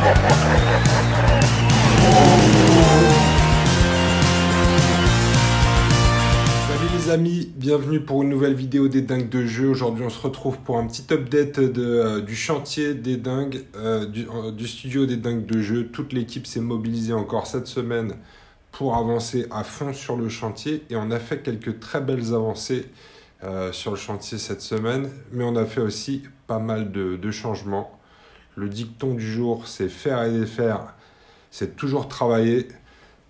Salut les amis, bienvenue pour une nouvelle vidéo des dingues de jeu. Aujourd'hui on se retrouve pour un petit update du chantier des dingues, du studio des dingues de jeu. Toute l'équipe s'est mobilisée encore cette semaine pour avancer à fond sur le chantier et on a fait quelques très belles avancées sur le chantier cette semaine, mais on a fait aussi pas mal de changements. Le dicton du jour, c'est faire et défaire, c'est toujours travailler,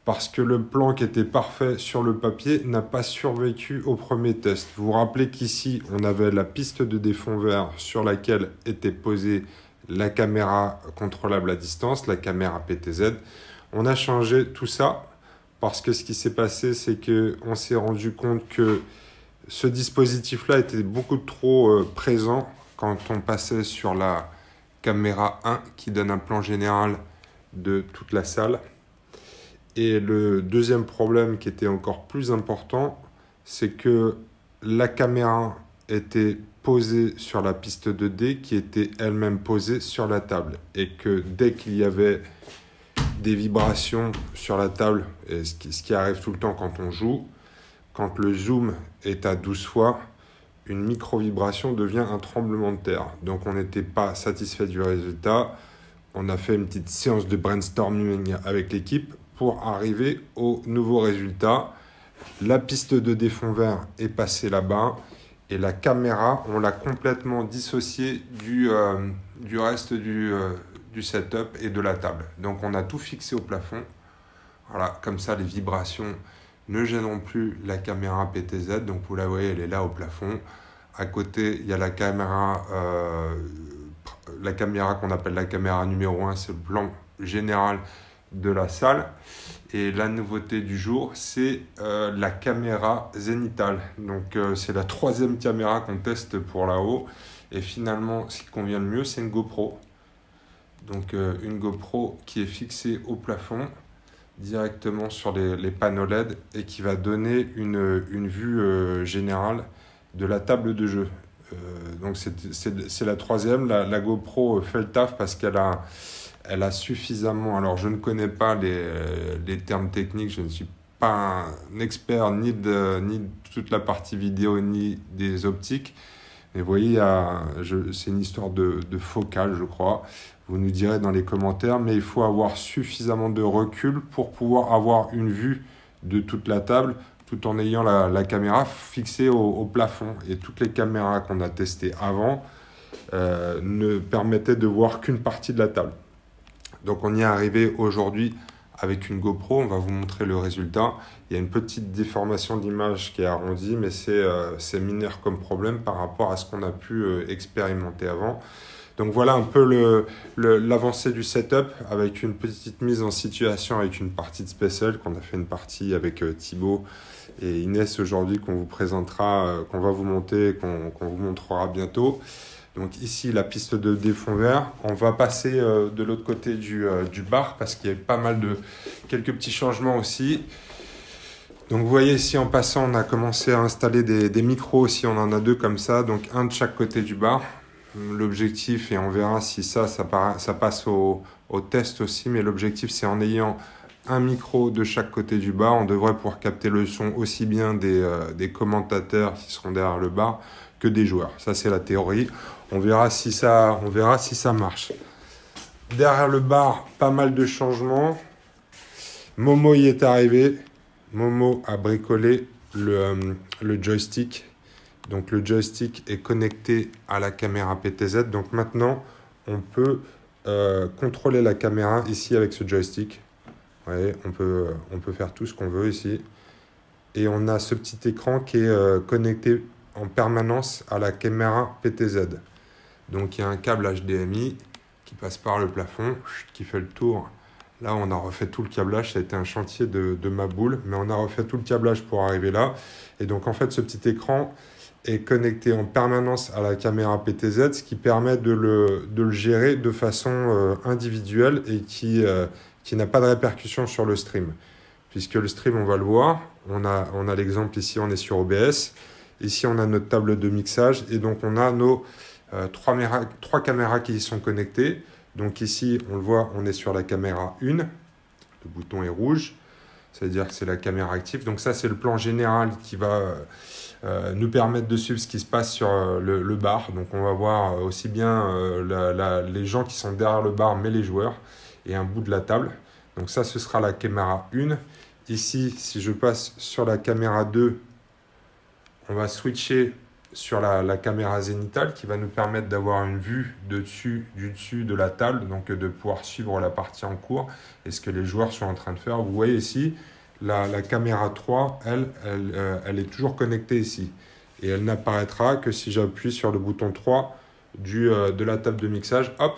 parce que le plan qui était parfait sur le papier n'a pas survécu au premier test. Vous vous rappelez qu'ici, on avait la piste de défond vert sur laquelle était posée la caméra contrôlable à distance, la caméra PTZ. On a changé tout ça parce que ce qui s'est passé, c'est qu'on s'est rendu compte que ce dispositif-là était beaucoup trop présent quand on passait sur la caméra 1 qui donne un plan général de toute la salle. Et le deuxième problème qui était encore plus important, c'est que la caméra était posée sur la piste 2D qui était elle-même posée sur la table. Et que dès qu'il y avait des vibrations sur la table, et ce qui arrive tout le temps quand on joue, quand le zoom est à 12 fois, une micro-vibration devient un tremblement de terre. Donc on n'était pas satisfait du résultat. On a fait une petite séance de brainstorming avec l'équipe pour arriver au nouveau résultat. La piste de défond vert est passée là-bas et la caméra, on l'a complètement dissociée du reste du setup et de la table. Donc on a tout fixé au plafond. Voilà, comme ça les vibrations ne gêneront plus la caméra PTZ. Donc vous la voyez, elle est là au plafond. À côté, il y a la caméra qu'on appelle la caméra numéro 1, c'est le plan général de la salle. Et la nouveauté du jour, c'est la caméra zénithale. Donc c'est la troisième caméra qu'on teste pour là-haut. Et finalement, ce qui convient le mieux, c'est une GoPro. Donc une GoPro qui est fixée au plafond, directement sur les panneaux LED et qui va donner une vue générale de la table de jeu. Donc c'est la troisième. La GoPro fait le taf parce qu'elle a suffisamment... Alors je ne connais pas les termes techniques, je ne suis pas un expert ni de toute la partie vidéo ni des optiques. Mais vous voyez, c'est une histoire de focale, je crois. Vous nous direz dans les commentaires, mais il faut avoir suffisamment de recul pour pouvoir avoir une vue de toute la table tout en ayant la caméra fixée au plafond. Et toutes les caméras qu'on a testées avant ne permettaient de voir qu'une partie de la table. Donc on y est arrivé aujourd'hui avec une GoPro, on va vous montrer le résultat. Il y a une petite déformation d'image qui est arrondie, mais c'est mineur comme problème par rapport à ce qu'on a pu expérimenter avant. Donc voilà un peu l'avancée du setup avec une petite mise en situation avec une partie de Special, qu'on a fait une partie avec Thibaut et Inès aujourd'hui qu'on vous présentera, qu'on va vous monter, qu'on vous montrera bientôt. Donc ici la piste de défond vert, on va passer de l'autre côté du bar parce qu'il y a quelques petits changements aussi. Donc vous voyez ici en passant on a commencé à installer des micros aussi, on en a deux comme ça, donc un de chaque côté du bar. L'objectif, et on verra si ça passe au test aussi, mais l'objectif c'est en ayant un micro de chaque côté du bar, on devrait pouvoir capter le son aussi bien des commentateurs qui seront derrière le bar que des joueurs. Ça c'est la théorie, on verra si ça marche. Derrière le bar, pas mal de changements. Momo y est arrivé, Momo a bricolé le joystick. Donc le joystick est connecté à la caméra PTZ. Donc maintenant, on peut contrôler la caméra ici avec ce joystick. Vous voyez, on peut faire tout ce qu'on veut ici. Et on a ce petit écran qui est connecté en permanence à la caméra PTZ. Donc il y a un câble HDMI qui passe par le plafond, qui fait le tour. Là, on a refait tout le câblage. Ça a été un chantier de ma boule, mais on a refait tout le câblage pour arriver là. Et donc en fait, ce petit écran est connecté en permanence à la caméra PTZ, ce qui permet de le gérer de façon individuelle et qui n'a pas de répercussion sur le stream. Puisque le stream, on va le voir, on a l'exemple ici, on est sur OBS. Ici, on a notre table de mixage et donc on a nos trois caméras qui y sont connectées. Donc ici, on le voit, on est sur la caméra 1. Le bouton est rouge. C'est-à-dire que c'est la caméra active. Donc ça, c'est le plan général qui va nous permettre de suivre ce qui se passe sur le bar. Donc on va voir aussi bien les gens qui sont derrière le bar, mais les joueurs, et un bout de la table. Donc ça, ce sera la caméra 1. Ici, si je passe sur la caméra 2, on va switcher sur la caméra zénitale qui va nous permettre d'avoir une vue du dessus de la table, donc de pouvoir suivre la partie en cours et ce que les joueurs sont en train de faire. Vous voyez ici, la caméra 3, elle est toujours connectée ici. Et elle n'apparaîtra que si j'appuie sur le bouton 3 de la table de mixage. Hop.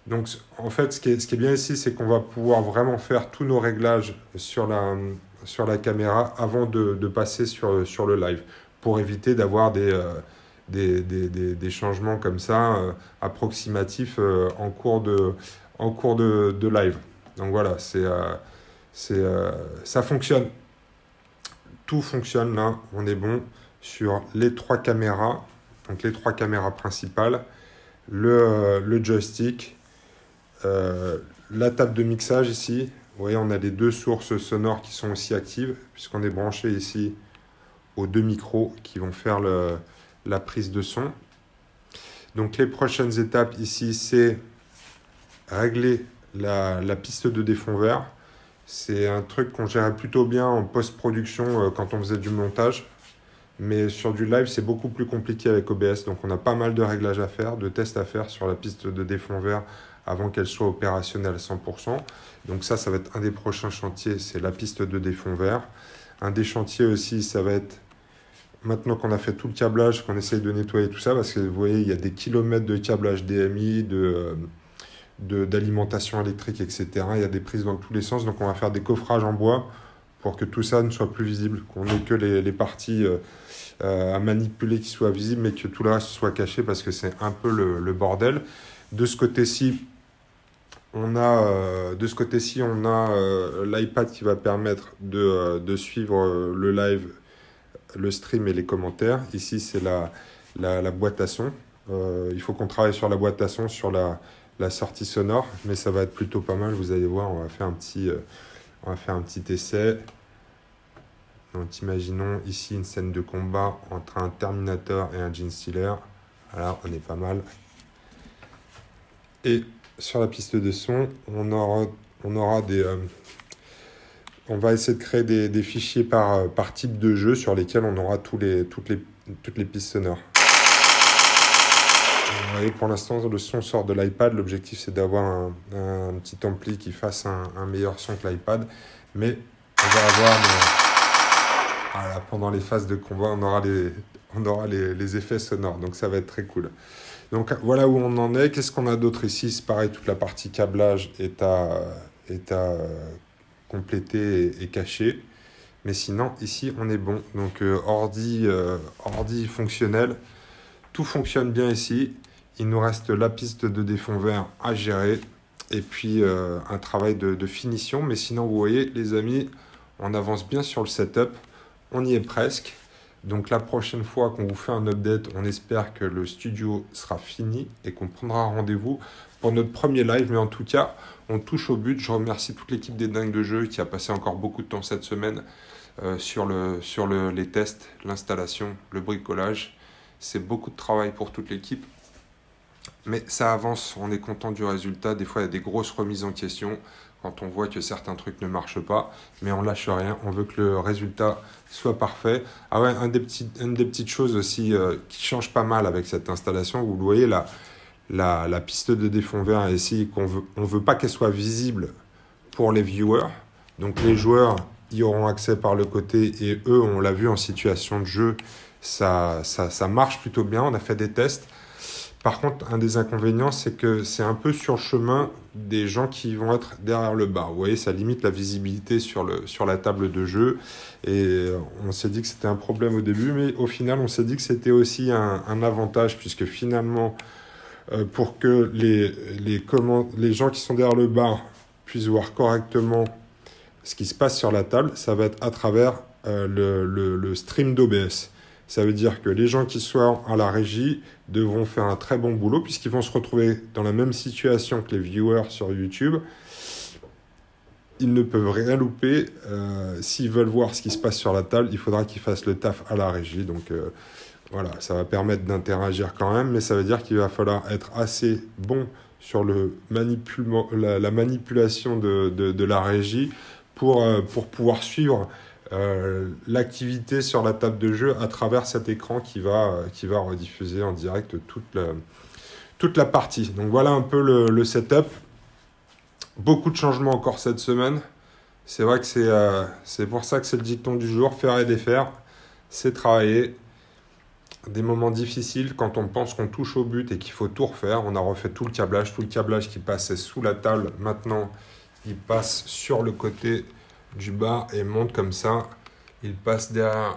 Donc en fait, ce qui est bien ici, c'est qu'on va pouvoir vraiment faire tous nos réglages sur la caméra avant de passer sur le live, pour éviter d'avoir des changements comme ça approximatifs en cours de live. Donc voilà, ça fonctionne. Tout fonctionne là, on est bon sur les 3 caméras, donc les 3 caméras principales, le joystick, la table de mixage ici. Vous voyez, on a les 2 sources sonores qui sont aussi actives, puisqu'on est branché ici aux 2 micros qui vont faire la prise de son. Donc les prochaines étapes ici, c'est régler la piste de défond vert. C'est un truc qu'on gérait plutôt bien en post-production quand on faisait du montage. Mais sur du live, c'est beaucoup plus compliqué avec OBS. Donc on a pas mal de réglages à faire, de tests à faire sur la piste de défond vert avant qu'elle soit opérationnelle à 100%. Donc ça va être un des prochains chantiers, c'est la piste de défond vert. Un des chantiers aussi, ça va être, maintenant qu'on a fait tout le câblage, qu'on essaye de nettoyer tout ça, parce que vous voyez, il y a des kilomètres de câblage DMI, d'alimentation électrique, etc. Il y a des prises dans tous les sens, donc on va faire des coffrages en bois pour que tout ça ne soit plus visible, qu'on n'ait que les parties à manipuler qui soient visibles, mais que tout le reste soit caché, parce que c'est un peu le bordel. De ce côté-ci, on a l'iPad qui va permettre de suivre le live, le stream et les commentaires. Ici, c'est la boîte à son. Il faut qu'on travaille sur la boîte à son, sur la sortie sonore, mais ça va être plutôt pas mal. Vous allez voir, on va faire un petit essai. Donc, imaginons ici une scène de combat entre un Terminator et un Gene Stealer. Voilà, on est pas mal. Et sur la piste de son, on aura on va essayer de créer des fichiers par type de jeu sur lesquels on aura toutes les pistes sonores. Vous voyez, pour l'instant, le son sort de l'iPad. L'objectif, c'est d'avoir un petit ampli qui fasse un meilleur son que l'iPad. Mais on va avoir... Voilà, pendant les phases de combat, on aura les effets sonores. Donc, ça va être très cool. Donc, voilà où on en est. Qu'est-ce qu'on a d'autre ici? C'est pareil, toute la partie câblage est à compléter et cacher. Mais sinon, ici, on est bon. Donc, ordi fonctionnel. Tout fonctionne bien ici. Il nous reste la piste de défond vert à gérer. Et puis, un travail de finition. Mais sinon, vous voyez, les amis, on avance bien sur le setup. On y est presque. Donc, la prochaine fois qu'on vous fait un update, on espère que le studio sera fini et qu'on prendra rendez-vous pour notre premier live. Mais en tout cas, on touche au but. Je remercie toute l'équipe des Dingues de Jeu qui a passé encore beaucoup de temps cette semaine sur les tests, l'installation, le bricolage. C'est beaucoup de travail pour toute l'équipe. Mais ça avance, on est content du résultat. Des fois, il y a des grosses remises en question quand on voit que certains trucs ne marchent pas. Mais on lâche rien, on veut que le résultat soit parfait. Ah ouais, une des petites choses aussi qui change pas mal avec cette installation, vous le voyez, la piste de défond vert ici, on veut pas qu'elle soit visible pour les viewers. Donc les joueurs y auront accès par le côté et eux, on l'a vu en situation de jeu, ça marche plutôt bien, on a fait des tests. Par contre, un des inconvénients, c'est que c'est un peu sur le chemin des gens qui vont être derrière le bar. Vous voyez, ça limite la visibilité sur la table de jeu. Et on s'est dit que c'était un problème au début, mais au final, on s'est dit que c'était aussi un avantage, puisque finalement, pour que les gens qui sont derrière le bar puissent voir correctement ce qui se passe sur la table, ça va être à travers le stream d'OBS. Ça veut dire que les gens qui sont à la régie devront faire un très bon boulot puisqu'ils vont se retrouver dans la même situation que les viewers sur YouTube. Ils ne peuvent rien louper. S'ils veulent voir ce qui se passe sur la table, il faudra qu'ils fassent le taf à la régie. Donc voilà, ça va permettre d'interagir quand même, mais ça veut dire qu'il va falloir être assez bon sur la manipulation de la régie pour pouvoir suivre l'activité sur la table de jeu à travers cet écran qui va rediffuser en direct toute la partie. Donc voilà un peu le setup. Beaucoup de changements encore cette semaine. C'est vrai que c'est pour ça que c'est le dicton du jour. Faire et défaire, c'est travailler. Des moments difficiles quand on pense qu'on touche au but et qu'il faut tout refaire. On a refait tout le câblage qui passait sous la table. Maintenant, il passe sur le côté du bas et monte comme ça. Il passe derrière.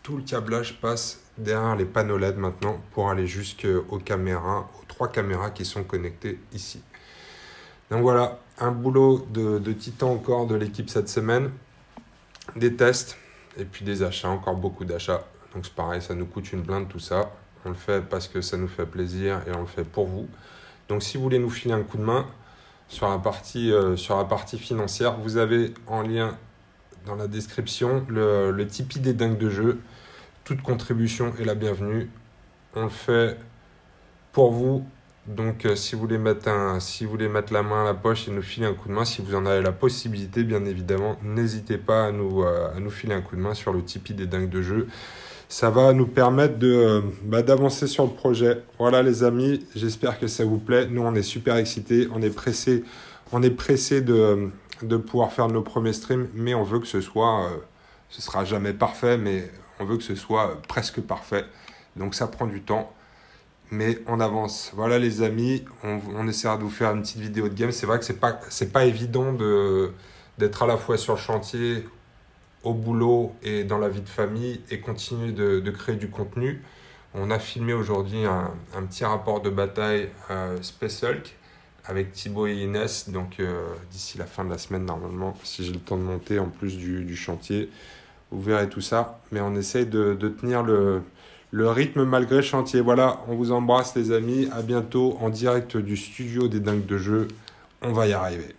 Tout le câblage passe derrière les panneaux LED maintenant pour aller jusqu'aux caméras, aux 3 caméras qui sont connectées ici. Donc voilà, un boulot de titan encore de l'équipe cette semaine. Des tests et puis des achats, encore beaucoup d'achats. Donc c'est pareil, ça nous coûte une blinde tout ça. On le fait parce que ça nous fait plaisir et on le fait pour vous. Donc si vous voulez nous filer un coup de main sur la partie financière, vous avez en lien dans la description le Tipeee des dingues de jeu. Toute contribution est la bienvenue. On le fait pour vous. Donc si vous voulez mettre la main à la poche et nous filer un coup de main, si vous en avez la possibilité, bien évidemment, n'hésitez pas à nous filer un coup de main sur le Tipeee des dingues de jeu. Ça va nous permettre d'avancer sur le projet. Voilà les amis, j'espère que ça vous plaît. Nous, on est super excités, on est pressés de pouvoir faire nos premiers streams, mais on veut que ce sera jamais parfait, mais on veut que ce soit presque parfait. Donc ça prend du temps, mais on avance. Voilà les amis, on essaiera de vous faire une petite vidéo de game. C'est vrai que c'est pas évident d'être à la fois sur le chantier, au boulot et dans la vie de famille et continuer de créer du contenu. On a filmé aujourd'hui un petit rapport de bataille Space Hulk avec Thibaut et Inès. Donc d'ici la fin de la semaine, normalement, si j'ai le temps de monter en plus du chantier, vous verrez tout ça. Mais on essaye de tenir le rythme malgré le chantier. Voilà, on vous embrasse les amis. À bientôt en direct du studio des dingues de jeu. On va y arriver.